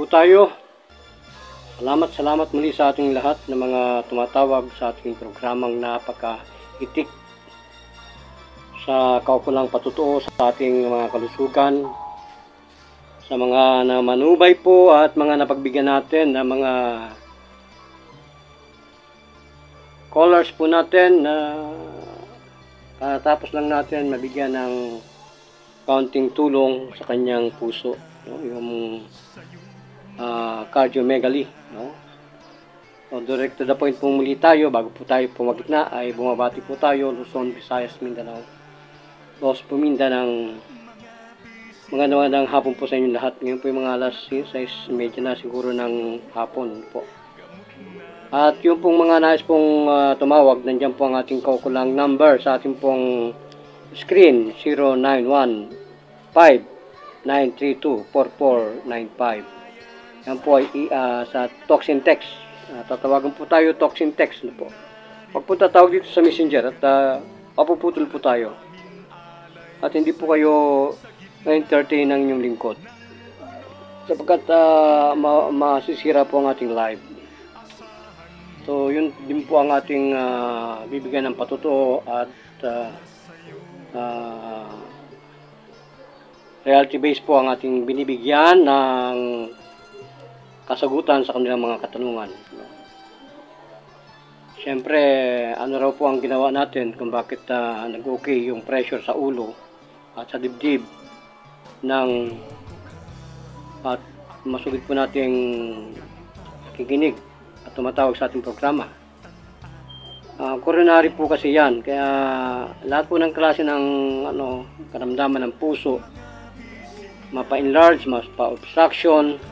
po tayo. Salamat muli sa ating lahat ng mga tumatawag sa ating programang napaka-itik sa kaukulang patutuo sa ating mga kalusugan, sa mga namanubay po at mga napagbigyan natin ng mga callers po natin na tapos lang natin mabigyan ng kaunting tulong sa kanyang puso, no? Yung cardiomegaly, no? So, direct to the point po muli tayo. Bago po tayo pumagitna ay bumabati po tayo Luzon, Visayas, Mindanao, Los Pumindanang magandang hapon po sa inyo lahat. Ngayon po yung mga alas 6:30 na siguro ng hapon po. At yung pong mga nais pong tumawag, nandiyan po ang ating kaukulang number sa ating pong screen, 0915-932-4495. Yan po ay sa talks and text. Tatawagan po tayo, talks and text na po. Pag po tatawag dito sa messenger at papuputol po tayo. At hindi po kayo na-entertain ng inyong lingkod. Sapagkat masisira po ang ating live. So, yun din po ang ating bibigyan ng patutuo at reality based po ang ating binibigyan ng kasagutan sa kanilang mga katanungan. Siyempre, ano raw po ang ginawa natin kung bakit nag-okay yung pressure sa ulo at sa dibdib at masugid po nating nakikinig at tumatawag sa ating programa. Coronary po kasi yan, kaya lahat po ng klase ng karamdaman ng puso, mapa-enlarge, mapa-obstruction,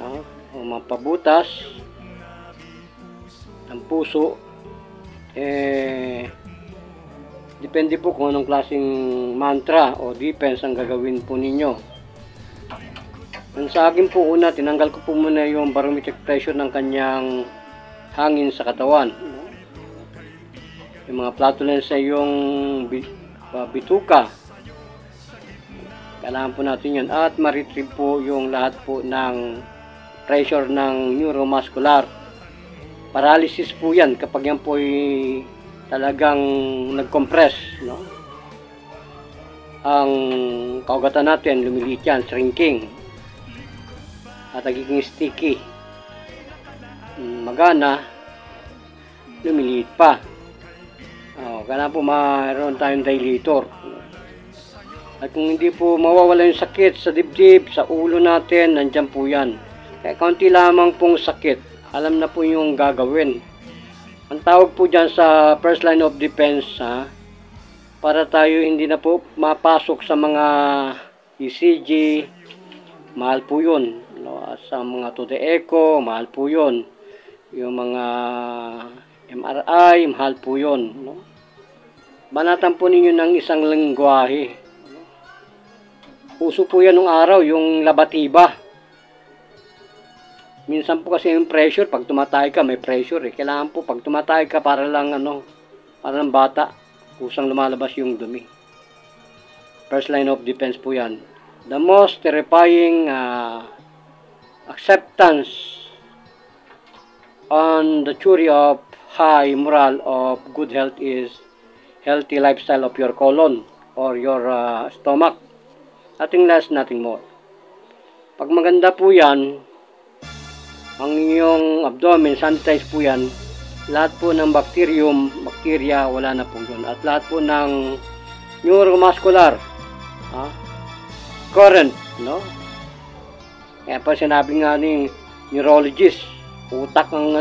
o mapabutas ng puso, depende po kung anong klaseng mantra o defense ang gagawin po ninyo. Sa akin po, una, tinanggal ko po muna yung barometric pressure ng kanyang hangin sa katawan. Yung mga flatulence sa yung bituka, kailangan po natin yun. At ma-retrieve po yung lahat po ng pressure ng neuromuscular. Paralysis po yan kapag yan po ay talagang nag-compress, no? Ang kaugatan natin, lumiliit yan, shrinking. At nagiging sticky. Magana, lumiliit pa. Kaya po mayroon tayong dilator. At kung hindi po mawawala yung sakit sa dibdib, sa ulo natin, nandyan po yan. Kaya kaunti lamang pong sakit, alam na po yung gagawin. Ang tawag po dyan sa first line of defense, para tayo hindi na po mapasok sa mga ECG, mahal po yun. Sa mga to the echo, mahal po yun. Yung mga MRI, mahal po yun, no? Banatan po ninyo ng isang lengguwahe. Uso po yan nung araw, yung labatiba. Minsan po kasi yung pressure, pag tumatay ka, may pressure eh. Kailangan po, pag tumatay ka, para lang bata, kusang lumalabas yung dumi. First line of defense po yan. The most terrifying acceptance on the theory of high moral of good health is healthy lifestyle of your colon or your stomach. Nothing less, nothing more. Pag maganda po yan, ang inyong abdomen, sanitize po yan, lahat po ng bacteria, wala na po yun. At lahat po ng neuromuscular current, no? Kaya pa sinabi nga ni neurologist, utak ang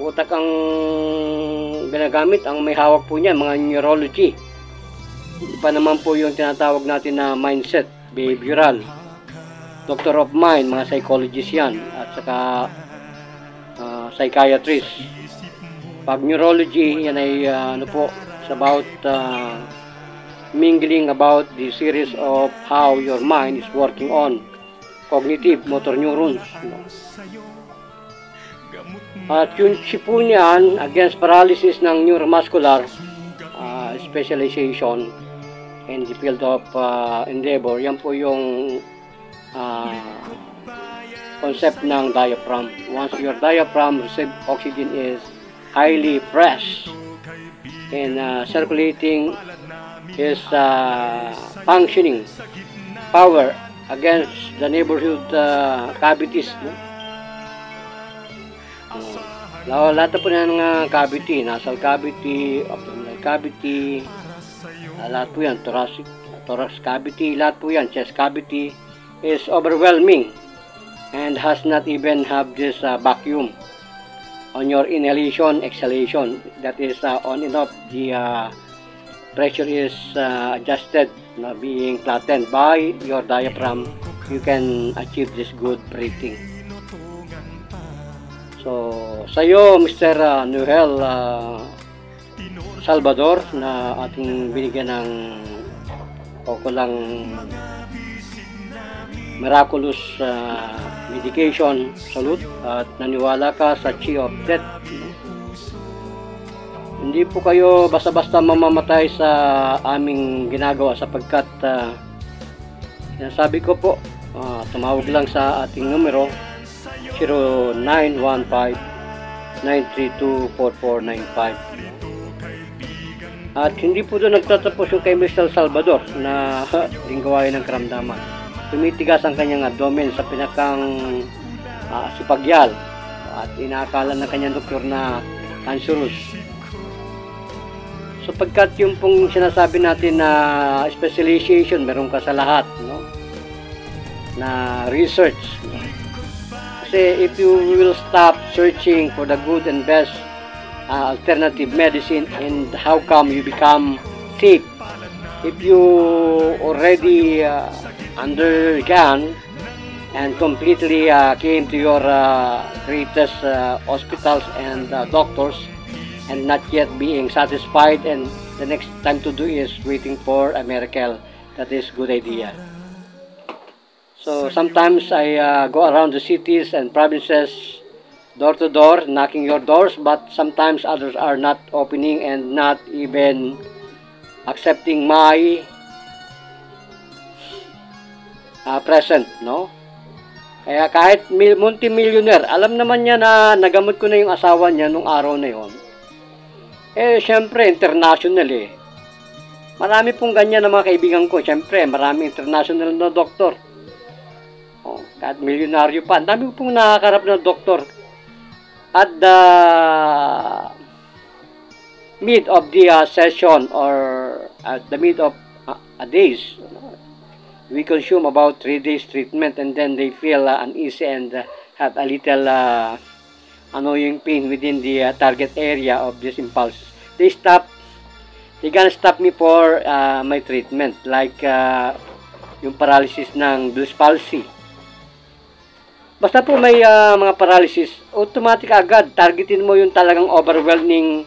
utak ang ginagamit, ang may hawak po niya, mga neurology. Iba naman po yung tinatawag natin na mindset, behavioral. Doctor of mind, mga psychologist yan, at saka psychiatrist. Pag neurology, yan ay it's about mingling about the series of how your mind is working on cognitive motor neurons, no? At yung po niyan against paralysis ng neuromuscular specialization in the field of endeavor, yan po yung concept ng diaphragm. Once your diaphragm receive oxygen is highly fresh and circulating is functioning power against the neighborhood cavities, no? Lahat na po ng cavity, nasal cavity, abdominal cavity, lahat po yan, thorax cavity, lahat po yan, chest cavity is overwhelming and has not even have this vacuum on your inhalation, exhalation. That is on and off, the pressure is adjusted, being flattened by your diaphragm. You can achieve this good breathing. So, sa iyo, Mr. Noel Salvador, na ating binigyan ng lang miraculous medication, salute, at naniwala ka sa chi of death. Hindi po kayo basta-basta mamamatay sa aming ginagawa, sapagkat sinasabi ko po, tumawag lang sa ating numero 0915-932-4495. At hindi po doon nagtatapos yung kay Mr. Salvador na linggawain ng karamdaman. Tumitigas ang kanyang abdomen sa pinakang sipagyal at inaakala ng kanyang doktor na cancerous. So pagkat yung pong sinasabi natin na specialization, meron ka sa lahat, no? Na research, no? Kasi if you will stop searching for the good and best alternative medicine, and how come you become sick? If you already undergone and completely came to your greatest hospitals and doctors and not yet being satisfied, and the next time to do is waiting for a miracle, that is good idea. So sometimes I go around the cities and provinces, door to door, knocking your doors, but sometimes others are not opening and not even accepting my present, no? Kaya kahit multi-millionaire, alam naman niya na nagamot ko na yung asawa niya nung araw na yon. Syempre, international eh. Marami pong ganyan na mga kaibigan ko. Syempre, marami international na doktor. Kahit milyonaryo pa. Ang dami pong nakakarap na doktor. At the mid of the session, or at the mid of days, we consume about 3 days treatment, and then they feel uneasy and have a little annoying pain within the target area of these impulses. They gonna stop me for my treatment, like yung paralysis ng Bell's palsy. Basta po may mga paralysis, automatic agad targetin mo yung talagang overwhelming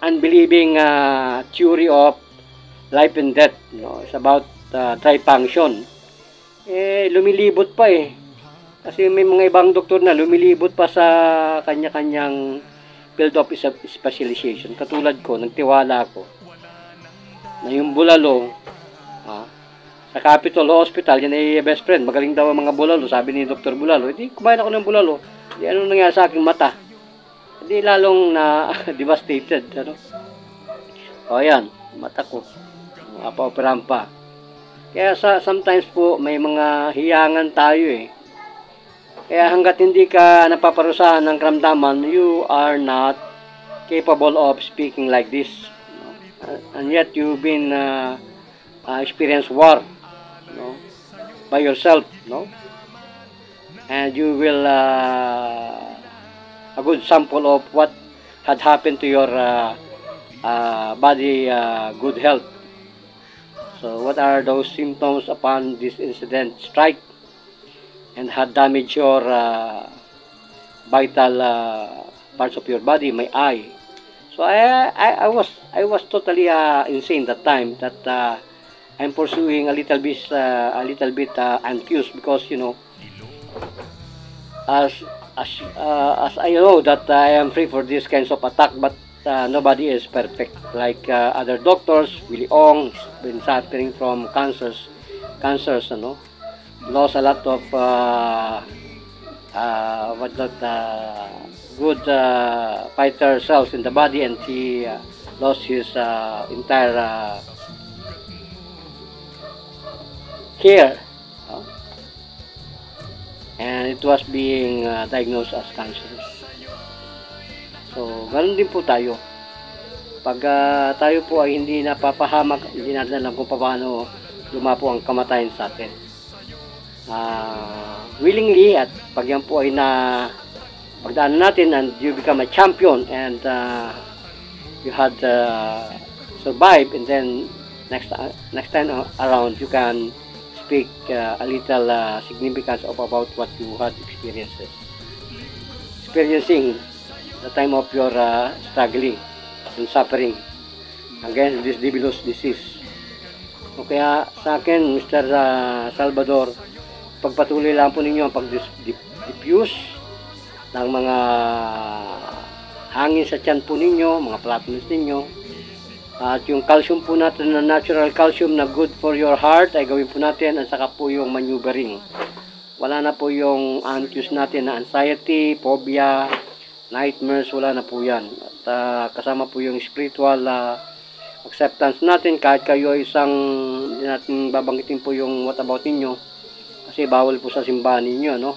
unbelieving theory of life and death, no? It's about trifunction. Lumilibot pa eh. Kasi may mga ibang doktor na lumilibot pa sa kanya-kanyang field of specialization. Katulad ko, nagtiwala ako na yung bulalo, sa Capitol Hospital, yan ay best friend. Magaling daw ang mga bulalo, sabi ni Dr. Bulalo. Hindi, kumain ako ng bulalo. Hindi, ano nangyari sa aking mata? Hindi, lalong na devastated. Ano? O yan, mata ko. Pa-operahan pa. Kaya sometimes po, may mga hiyangan tayo eh. Kaya hanggat hindi ka napaparusahan ng karamdaman, you are not capable of speaking like this. And yet, you've been experienced war, no? By yourself, no? And you will a good sample of what had happened to your body, good health. So what are those symptoms upon this incident strike and had damaged your vital parts of your body? My eye. So I was totally insane that time, that I'm pursuing a little bit anxious, because you know, as I know that I am free for this kinds of attack, but nobody is perfect. Like other doctors, Willie Ong has been suffering from cancers, ano. lost a lot of good fighter cells in the body, and he lost his entire hair, and it was being diagnosed as cancerous. So, ganun din po tayo. Pag tayo po ay hindi napapahamak, hindi natin alam kung paano lumapo ang kamatayan sa atin. Willingly, at pag yan po ay pagdaan natin and you become a champion, and you had survived, and then next time around you can speak a little significance about what you had experiencing the time of your struggling and suffering against this devilish disease. So, kaya sa akin, Mr. Salvador, pagpatuloy lang po ninyo ang pag-diffuse ng mga hangin sa tiyan po ninyo, mga flatulence ninyo. At yung calcium po natin na natural calcium na good for your heart ay gawin po natin, at saka po yung maneuvering. Wala na po yung anxious natin na anxiety, phobia, nightmares, wala na po yan. At kasama po yung spiritual acceptance natin, kahit kayo isang, hindi natin babanggitin po yung what about ninyo, kasi bawal po sa simbahan ninyo, no?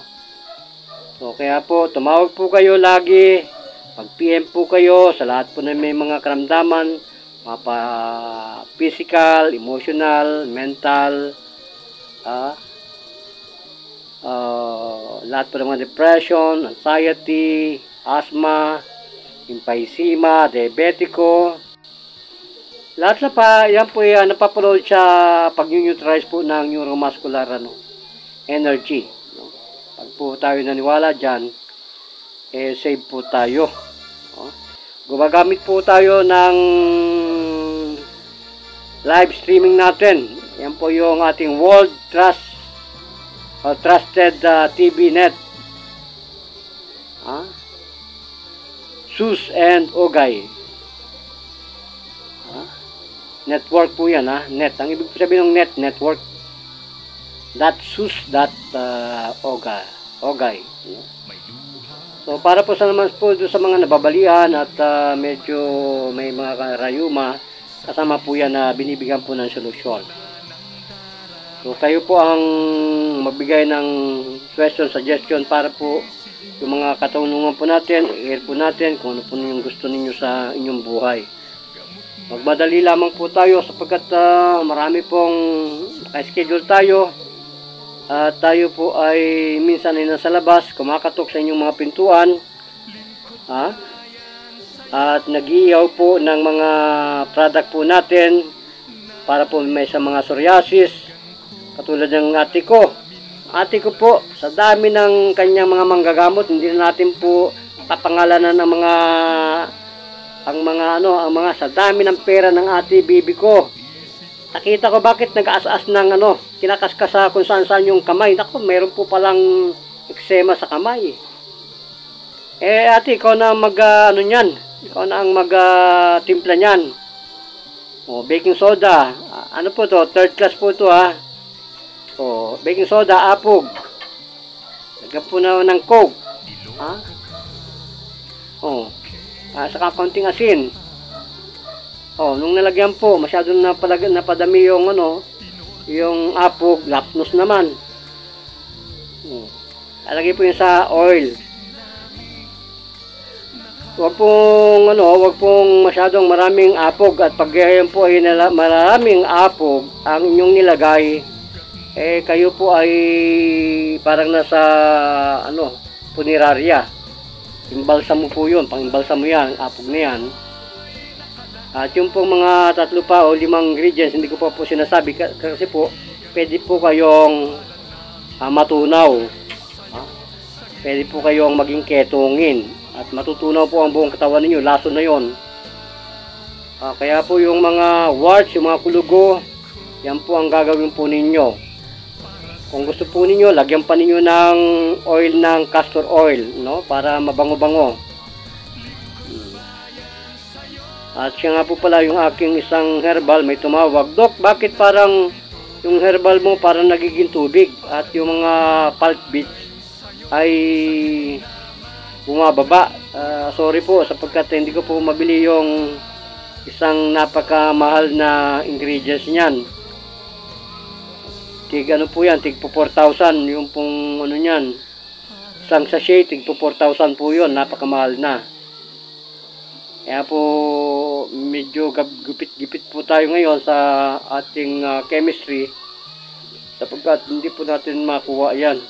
So, kaya po, tumawag po kayo lagi, mag-PM po kayo sa lahat po na may mga karamdaman, physical, emotional, mental, lahat po ng mga depression, anxiety, asthma, emphysema, diabetico, lahat na pa, yan po yan, napapaload sa pag-neutralize po ng neuromuscular energy. No? Pag po tayo naniwala dyan, save po tayo. No? Gumagamit po tayo ng live streaming natin. Yan po yung ating World Trusted TV Net. Sus and Ogay. Network po yan, net. Ang ibig sabihin ng net, network. Ogay. So, para po sa naman po sa mga nababalian at medyo may mga rayuma, kasama po yan na binibigyan po ng solusyon. So, kayo po ang magbigay ng question, suggestion para po yung mga katanungan po natin, i-air po natin kung ano po yung gusto ninyo sa inyong buhay. Magmadali lamang po tayo sapagkat marami pong schedule tayo. Tayo po ay minsan ay nasa labas, kumakatok sa inyong mga pintuan. At nag-iihaw po ng mga product po natin para po may sa mga psoriasis. Katulad ng ate ko. Ate ko po, sa dami ng kanyang mga manggagamot, hindi na natin po papangalanan ng ang mga sa dami ng pera ng ate bibi ko. Nakita ko bakit nag-aas-as ng kinakaskas sa kung saan yung kamay. Naku, mayroon po palang eksema sa kamay. Ate, ikaw na niyan. Ikaw na ang timpla niyan. Baking soda. Ano po to? Third class po to, baking soda, apog. Lagyan po na ng coke. Saka konting asin. Nung nalagyan po, masyadong napadami yung yung apog, lapnos naman. Alagay po yun sa oil. Wag pong masyadong maraming apog, at pag yan po ay maraming apog ang inyong nilagay, kayo po ay parang nasa punerarya. Imbalsamo po yun, pang-imbalsamo yan, apog na yan. At yung pong mga 3 pa o 5 ingredients, hindi ko pa po sinasabi kasi po, pwede po kayong matunaw. Pwede po kayong maging ketongin. At matutunaw po ang buong katawan ninyo, laso na yon. Kaya po yung mga warts, yung mga kulugo, yan po ang gagawin po ninyo. Kung gusto po ninyo, lagyan pa ninyo ng oil ng castor oil, para mabango-bango. At siya nga po pala yung aking isang herbal, may tumawag, Dok, bakit parang yung herbal mo parang nagiging tubig at yung mga pulp bits ay bumababa. Sorry po sapagkat hindi ko po mabili yung isang napakamahal na ingredients niyan. Tig ano po yan, tig po 4,000 yung pong ano niyan. Isang sachet, tig po 4,000 po yun, napakamahal na. Kaya po medyo gupit-gipit po tayo ngayon sa ating chemistry sapagkat hindi po natin makuha yan.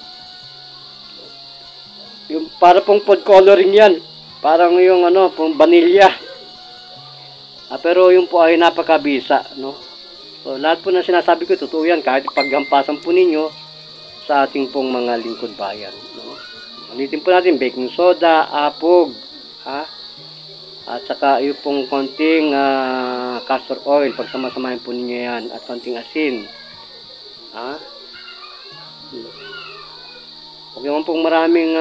Yung para pong food coloring yan, parang yung ano, pong vanilla. Pero yung po ay napakabisa, no? So, lahat po na sinasabi ko, totoo yan, kahit paghampasan po ninyo sa ating pong mga lingkod bayan, no? Ulitin po natin, baking soda, apog, ha? At saka yung pong konting castor oil, pagsamasamahin po ninyo yan, at konting asin, ha? Huwag naman pong maraming,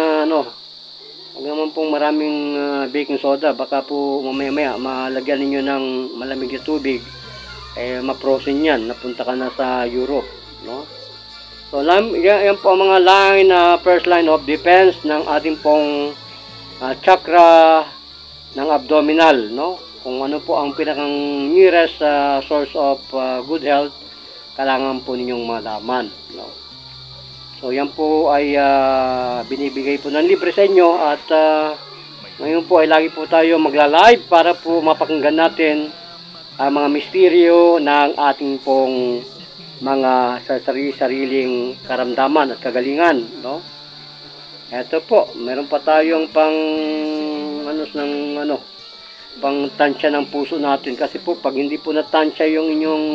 huwag naman pong maraming baking soda, baka po mamaya-maya malagyan ninyo ng malamig na tubig, ma-frozen yan, napunta ka na sa Europe, no? So, yan po ang mga first line of defense ng ating pong chakra ng abdominal, no? Kung ano po ang pinakang nearest source of good health, kailangan po ninyong malaman, no? So, yan po ay binibigay po ng libre sa inyo at ngayon po ay lagi po tayo magla-live para po mapakinggan natin ang mga misteryo ng ating pong mga sariling karamdaman at kagalingan, no? Ito po, meron pa tayong pang tansya ng puso natin kasi po pag hindi po natansya yung inyong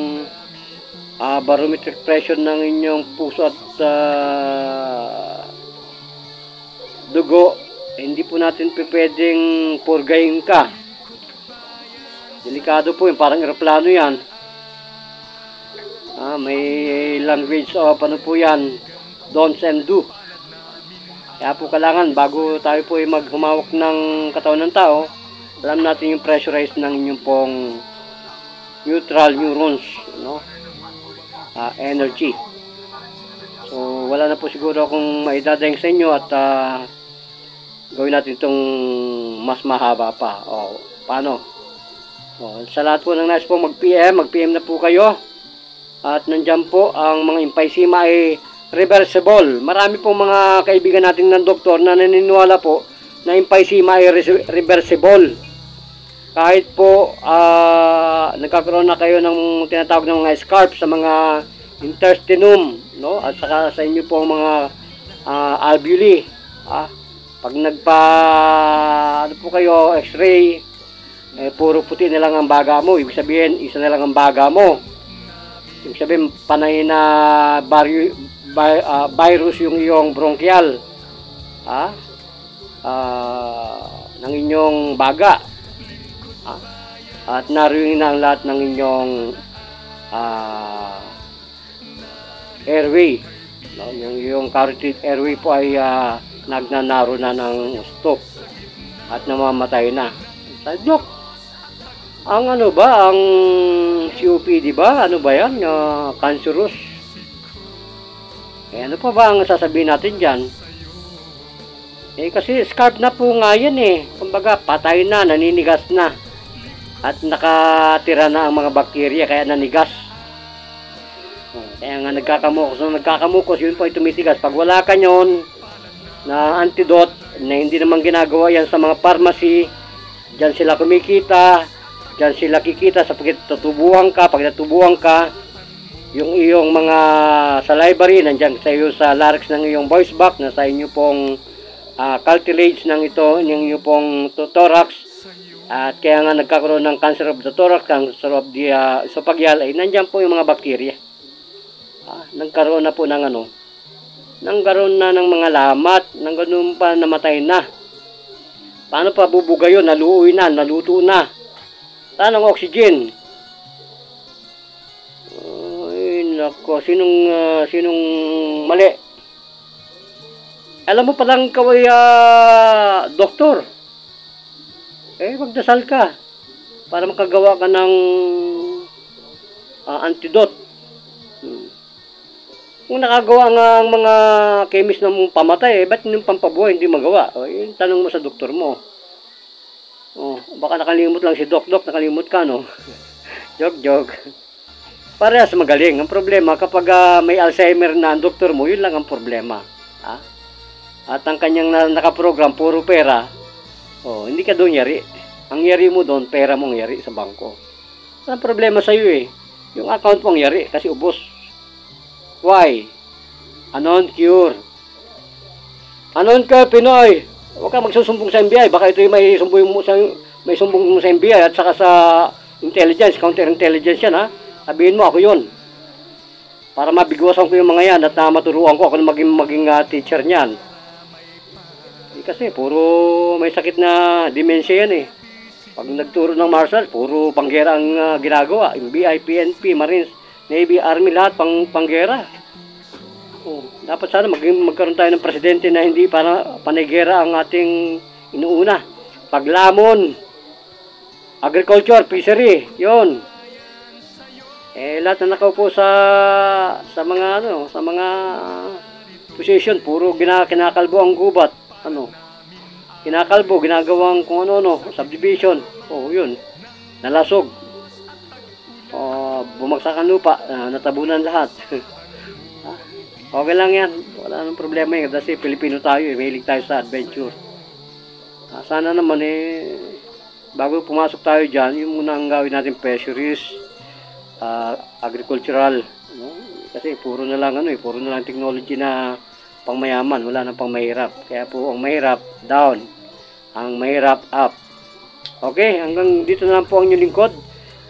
barometric pressure ng inyong puso at dugo, hindi po natin pwedeng purgayin ka. Delikado po yun, parang eroplano yan. May language of ano po yan, don'ts and do. Kaya po kailangan bago tayo po ay maghumawak ng katawan ng tao, alam natin yung pressurize ng inyong pong neutral neurons, no? Energy. So wala na po siguro akong maidadaing sa inyo at gawin natin itong mas mahaba pa. Paano? Sa lahat po ng nais po mag-PM na po kayo. At nandyan po ang mga emphysema ay reversible. Marami po mga kaibigan natin ng doktor na naniniwala po na emphysema ay reversible. Kahit po nagkakaroon na kayo ng tinatawag ng mga scarp sa mga intestinum, no? At saka sa inyo po mga alveoli. Pag ano po kayo, x-ray, puro puti na lang ang baga mo. Ibig sabihin, isa na lang ang baga mo. Ibig sabihin, panay na virus yung iyong bronchial. Ng inyong baga. At naruin na ang lahat ng inyong airway, no? Yung carotid airway po ay nagnanaro na ng stop at namamatay na. Dok, ang ano ba, ang COPD ba? Ano ba yan? Cancerous? Ano pa ba ang sasabihin natin dyan? Kasi scarp na po nga yan kumbaga patay na, naninigas na. At nakatira na ang mga bakterya kaya nanigas. Kaya nga nagkakamukos, yun po ay tumitigas. Pag wala ka nyon na antidote, na hindi naman ginagawa yan sa mga pharmacy, dyan sila kumikita, dyan sila kikita sa pagkatubuhan ka, pag natubuhan ka, yung iyong mga salivary, nandyan sa iyo sa larynx ng iyong voice box, na sa inyo pong cartilage ng ito, yung iyong pong thorax. At kaya nga nagkakaroon ng cancer of the thorax, cancer of the esophageal, ay nandyan po yung mga bakterya. Nagkaroon na po ng nagkaroon na ng mga lamat, nang ganun pa namatay na. Paano pa bubuga yun? Naluoy na, naluto na. Saan ang oxygen? Ay, nako, sinong mali? Alam mo palang ikaw ay doktor. Magdasal ka para makagawa ka ng antidote. Kung nakagawa nga ang mga chemist ng pamatay, ba't yung pampabuhay hindi magawa? O, yung tanong mo sa doktor mo. Oh, baka nakalimot lang si Doc. Doc, nakalimot ka, no? Joke. Parehas magaling. Ang problema, kapag may Alzheimer na ang doktor mo, yun lang ang problema. Ha? At ang kanyang nakaprogram, puro pera, oh, hindi ka doon yari. Ang yari mo doon, pera mong yari sa bangko. Ang problema sa iyo yung account mong yari kasi ubos. Why? Anon cure. Anon ka, Pinoy. Huwag ka magsusumbong sa NBI. Baka ito yung may sumbong mo sa NBI at saka sa intelligence, counter-intelligence yan, ha? Sabihin mo, ako yun. Para mabigwasan ko yung mga yan at maturuan ko ako na maging teacher niyan. Kasi puro may sakit na dementia yan, eh. Pag nagturo ng martial, puro panggera ang ginagawa. NBI, PNP, Marines, Navy, Army, lahat panggera. Oh, dapat sana magkaroon tayo ng presidente na hindi para panigera ang ating inuuna. Paglamon, agriculture, fishery, yon. Lahat na nakaupo sa mga position, puro kinakalbo ang gubat. Kinakalbo, ginagawang kung subdivision. Oh, yun. Nalasog. Bumagsak ang lupa, natabunan lahat. Okay lang yan. Wala nang problema yan. Kasi Pilipino tayo, mahilig tayo sa adventure. Sana naman bago pumasok tayo dyan, yung muna ang gawin natin fisheries, agricultural. Kasi puro na lang puro na lang technology na pangmayaman, wala nang pangmahirap. Kaya po ang mahirap, down. Ang mahirap, up. Okay, hanggang dito na lang po ang inyong lingkod.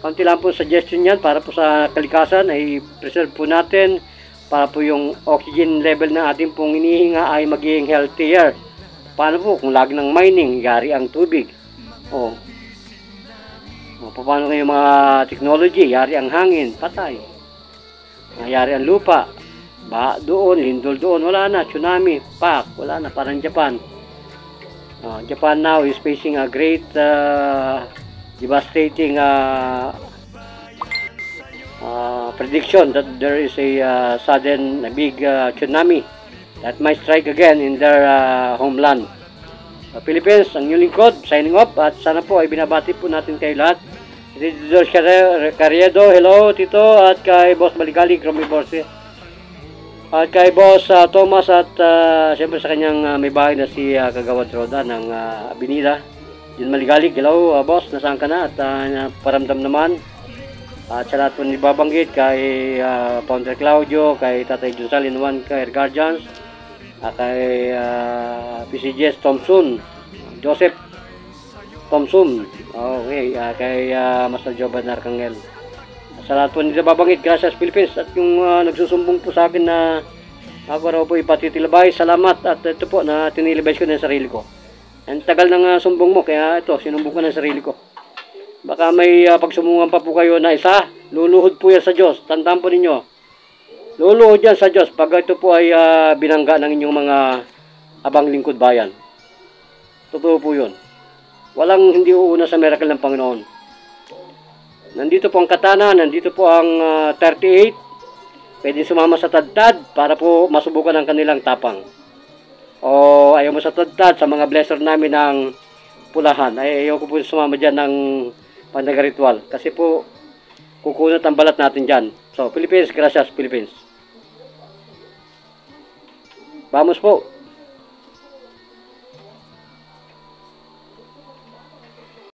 Kaunti lang po suggestion yan para po sa kalikasan ay preserve po natin para po yung oxygen level na ating pong inihinga ay maging healthier. Paano po kung lagi ng mining, yari ang tubig? Paano kayo mga technology, yari ang hangin, patay. Yari ang lupa, ba doon, lindol doon, wala na, tsunami, wala na, parang Japan. Japan now is facing a great devastating prediction that there is a sudden big tsunami that might strike again in their homeland. Philippines, ang inyong lingkod, signing off, at sana po ay binabati po natin kayo lahat. Tito Carriedo, hello Tito, at kay Boss Maligali, Gromy Borse, at kay Boss Thomas, at siyempre sa kanyang may bahay na si Kagawad Roda ng Abinida. Jun Maligali, hello Boss, nasaan ka na? At paramdam naman. At sa lahat po nibabanggit, kay Founder Claudio, kay Tatay Junsal Inuan, kay Guardians, kay PCGS Thompson, Joseph Thompson, okay, kay Master Joban Arcangel. Sa lahat po nibabanggit, gracias Philippines. At yung nagsusumbong po sa akin na ako raw po ipatitilabay, salamat. At ito po, na tinilibay ko na yung sarili ko. Ang tagal ng sumbong mo, kaya ito, sinumbong ko na yung sarili ko. Baka may pagsumbungan pa po kayo na isa, luluhod po yan sa Diyos. Tandaan po ninyo, luluhod yan sa Diyos pag ito po ay binangga ng inyong mga abang lingkod bayan. Totoo po yun. Walang hindi uuna sa miracle ng Panginoon. Nandito po ang katana, nandito po ang 38. Pwede sumama sa tadtad para po masubukan ang kanilang tapang. O ayaw mo sa tadtad, sa mga blesser namin ng pulahan, ay ayaw ko po sumama dyan ng pandagaritual. Kasi po, kukunot ang balat natin dyan. So, Philippines, gracias Philippines. Vamos po.